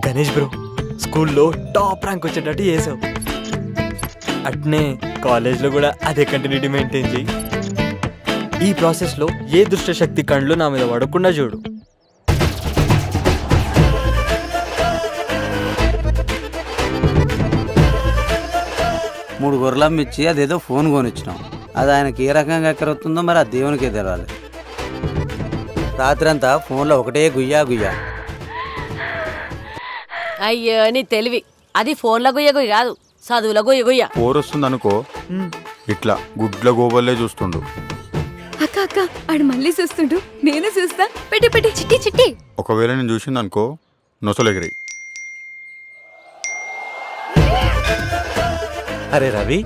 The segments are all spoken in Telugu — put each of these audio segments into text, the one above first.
గణేష్ బ్రో స్కూల్లో టాప్ ర్యాంక్ వచ్చేటట్టు చేసావు. అట్నే కాలేజ్లో కూడా అదే కంటిన్యూటీ మెయింటైన్ చేయి. ఈ ప్రాసెస్లో ఏ దుష్ట శక్తి కళ్ళు నా మీద పడకుండా చూడు. మూడు గొర్రెలం ఇచ్చి అదేదో ఫోన్ కొనిచ్చినాం. అది ఆయనకి ఏ రకంగా ఎక్కరవుతుందో మరి ఆ దేవునికే తెరాలి. రాత్రి అంతా ఫోన్లో ఒకటే గుయ్యా గుయ్యా. అయ్యో నీ తెలివి, అది ఫోన్ల గుయ్య గుయ్య కాదు, చదువుల గుయ్య గుయ్య. పోరొస్తుంది అనుకో, ఇట్లా గుడ్ల గోబల్లే చూస్తుండు. అక్క అక్క ఆడు మళ్ళీ చూస్తుండు, నేను చూస్తా. పెట్టి పెట్టి చిట్టి చిట్టి. ఒకవేళ నేను చూసింది అనుకో, నొసలెగిరి. అరే రవి,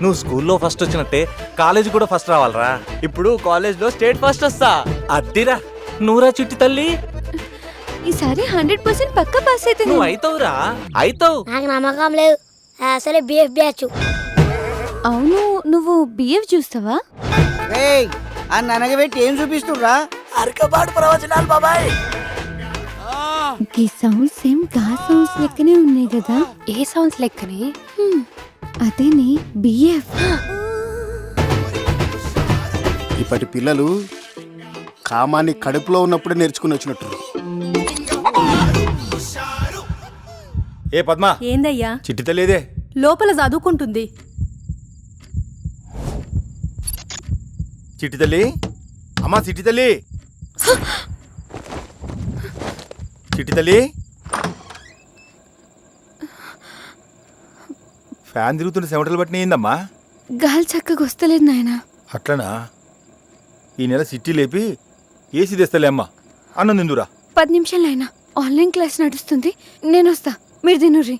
నువ్వు స్కూల్లో ఫస్ట్ వచ్చినట్టే కాలేజీ కూడా ఫస్ట్ రావాలరా. ఇప్పుడు కాలేజ్లో స్టేట్ ఫస్ట్ వస్తా. అద్దిరా, నువ్వురా చిట్టి తల్లి, ఈసారి 100% పక్కా పాస్ అయితే నువ్వు అయితావురా, అయితావు. నాకు నమ్మకం లేదు, అసలే బిఎఫ్ బ్యాచ్. అవును, నువ్వు బిఎఫ్ చూస్తావా? అని అనగబెట్టి ఏం చూపిస్తుర్రా? అరకబాటు ప్రవచనాలు బాబాయ్. ఈ సౌండ్స్ సేమ్ గా సౌండ్స్ లెక్కనే ఉన్నాయి కదా. ఏ సౌండ్స్ లెక్కనే? అదేని బిఎఫ్. ఇప్పటి పిల్లలు కామాన్ని కడుపులో ఉన్నప్పుడే నేర్చుకుని వచ్చినట్టు. ఏ పద్మా, ఏందయ్యా? చిట్టి తెలియదే. లోపల చదువుకుంటుంది. చిట్టి తల్లి, అమ్మా చిట్టి తల్లి, చిట్టి తల్లి. ఫ్యాన్ తిరుగుతుంటే చెమటలు పట్టిన ఏందమ్మా? గాలి చక్కగా వస్తలేదు నాయన. అట్లనా? ఈ నెల సిట్టి లేపి ఏసీ తెస్తలే అమ్మా. అన్నం తిందురా. 10 నిమిషాలు అయినా ఆన్లైన్ క్లాస్ నడుస్తుంది, నేను వస్తా, మీరు తినుర్రి.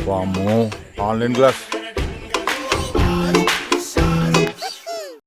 వామ్మో, ఆన్లైన్ క్లాస్.